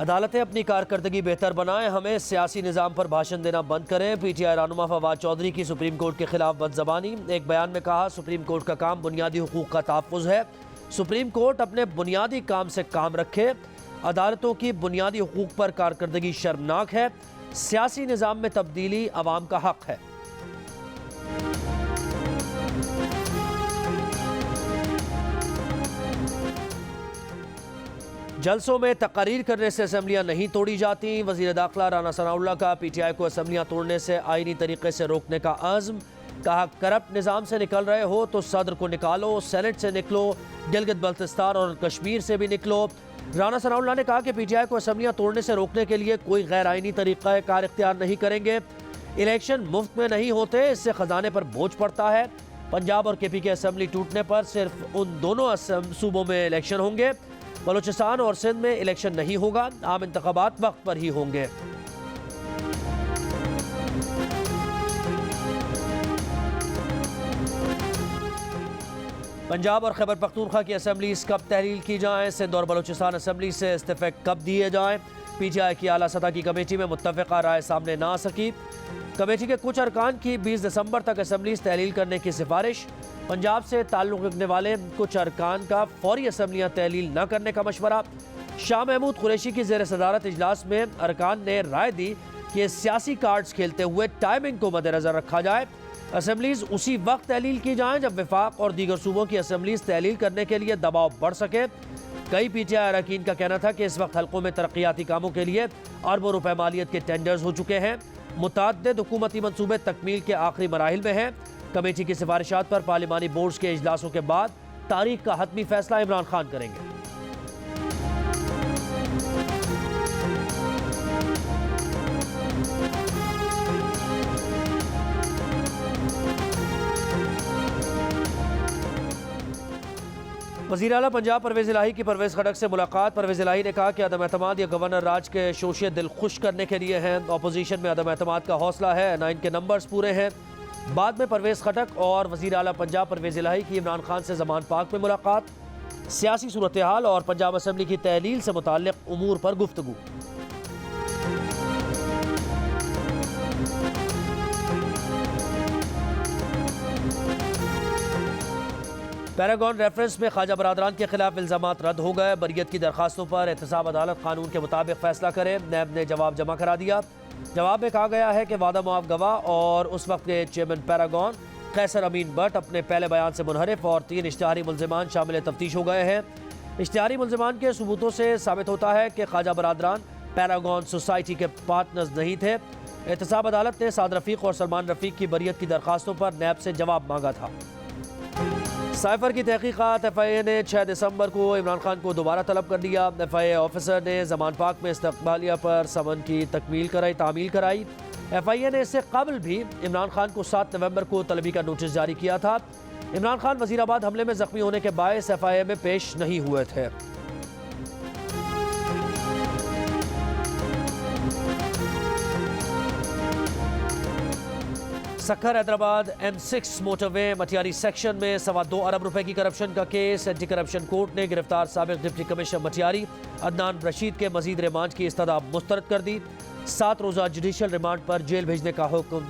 अदालतें अपनी कारकर्दगी बेहतर बनाएं, हमें सियासी निज़ाम पर भाषण देना बंद करें। PTI रहनुमा फवाद चौधरी की सुप्रीम कोर्ट के खिलाफ बदज़बानी। एक बयान में कहा, सुप्रीम कोर्ट का काम बुनियादी हुकूक का तहफ़्फ़ुज़ है। सुप्रीम कोर्ट अपने बुनियादी काम से काम रखे। अदालतों की बुनियादी हुकूक पर कारकर्दगी शर्मनाक है। सियासी निज़ाम में तब्दीली अवाम का हक है। जलसों में तकरीर करने से असम्बलियाँ नहीं तोड़ी जाती। वज़ीर दाखिला राना सनाउल्लाह का PTI को असम्बलियाँ तोड़ने से आईनी तरीके से रोकने का अज़्म। कहा, करप्ट निज़ाम से निकल रहे हो तो सदर को निकालो, सेनेट से निकलो, गिलगित बल्तिस्तान और कश्मीर से भी निकलो। राना सनाउल्लाह ने कहा कि PTI को असम्बलियाँ तोड़ने से रोकने के लिए कोई गैर आईनी तरीक़ा कार इख्तियार नहीं करेंगे। इलेक्शन मुफ्त में नहीं होते, इससे ख़जाने पर बोझ पड़ता है। पंजाब और KP की असम्बली टूटने पर सिर्फ उन दोनों सूबों में इलेक्शन होंगे। बलूचिस्तान और सिंध में इलेक्शन नहीं होगा। आम इंतखाबात वक्त पर ही होंगे। पंजाब और खैबर पख्तूनख्वा की असम्बलीज कब तहलील की जाएं, सिंध और बलूचिस्तान असम्बली से इस्तीफे कब दिए जाएं। PTI की आला सतह की कमेटी में मुत्तफ़िक़ा राय सामने ना आ सकी। कमेटी के कुछ अरकान की 20 दिसंबर तक असम्बलीज तहलील करने की सिफारिश। पंजाब से ताल्लुक़ रखने वाले कुछ अरकान का फौरी असम्बलियाँ तहलील न करने का मशवरा। शाह महमूद कुरैशी की ज़ेर सदारत इजलास में अरकान ने राय दी कि सियासी कार्ड्स खेलते हुए टाइमिंग को मद्देनज़र रखा जाए। असम्बलीज उसी वक्त तहलील की जाएँ जब वफाक और दीगर सूबों की असम्बलीज तहलील करने के लिए दबाव बढ़ सके। कई PTI अरकान का कहना था कि इस वक्त हल्कों में तरक्याती कामों के लिए अरबों रुपए मालियत के टेंडर्स हो चुके हैं। मुतअद्दिद हुकूमती मनसूबे तकमील के आखिरी मराहिल में हैं। कमेटी की सिफारिशात पर पार्लिमानी बोर्ड्स के इजलासों के बाद तारीख का हतमी फैसला इमरान खान करेंगे। वज़ीर आला पंजाब परवेज़ इलाही की परवेज़ खटक से मुलाकात। परवेज़ इलाही ने कहा कि अदम एतमाद या गवर्नर राज के शोशे दिल खुश करने के लिए हैं। अपोजिशन में अदम एतमाद का हौसला है, ना इनके नंबर्स पूरे हैं। बाद में परवेज़ खटक और वज़ीर आला पंजाब परवेज़ इलाही की इमरान खान से ज़मान पाक में मुलाकात। सियासी सूरत हाल और पंजाब असम्बली की तहलील से मुताल्लिक़ उमूर पर गुफ्तगू। पैरागॉन रेफरेंस में ख्वाजा बरादरान के खिलाफ इल्ज़ामात रद्द हो गए। बरियत की दरखास्तों पर एहतसाब अदालत कानून के मुताबिक फैसला करे। नैब ने जवाब जमा करा दिया। जवाब में कहा गया है कि वादा मुआफ़ गवाह और उस वक्त के चेयरमैन पैरागॉन कैसर अमीन बट अपने पहले बयान से मुनहरिफ और 3 इश्तिहारी मुल्ज़िमान शामिल तफ्तीश हो गए हैं। इश्तिहारी मुल्ज़िमान के सबूतों से साबित होता है कि ख्वाजा बरादरान पैरागॉन सोसाइटी के पार्टनर्स नहीं थे। एहतसाब अदालत ने साद रफ़ीक और सलमान रफ़ीक की बरियत की दरखास्तों पर नैब से जवाब मांगा था। साइफर की तहकीकात FIA ने 6 दिसंबर को इमरान खान को दोबारा तलब कर दिया। FIA ऑफिसर ने ज़मान पाक में इस्तक़बालिया पर समन की तामील कराई। FIA ने इससे कबल भी इमरान खान को 7 नवंबर को तलबी का नोटिस जारी किया था। इमरान खान वज़ीराबाद हमले में ज़ख्मी होने के बायस FIA में पेश नहीं हुए थे। Sukkur Hyderabad M6 motorway Matiari section में 2.25 अरब रुपए की करप्शन का केस। एंटी करप्शन कोर्ट ने गिरफ्तार साबिक डिप्टी कमिश्नर मटियारी अदनान रशीद के मजीद रिमांड की इस्तदा मुस्तरद कर दी। 7 रोज़ा जुडिशल रिमांड पर जेल भेजने का हुक्म।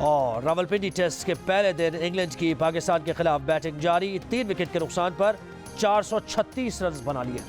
और रावलपिंडी टेस्ट के पहले दिन इंग्लैंड की पाकिस्तान के खिलाफ बैटिंग जारी। 3 विकेट के नुकसान पर 436 रन बना लिए।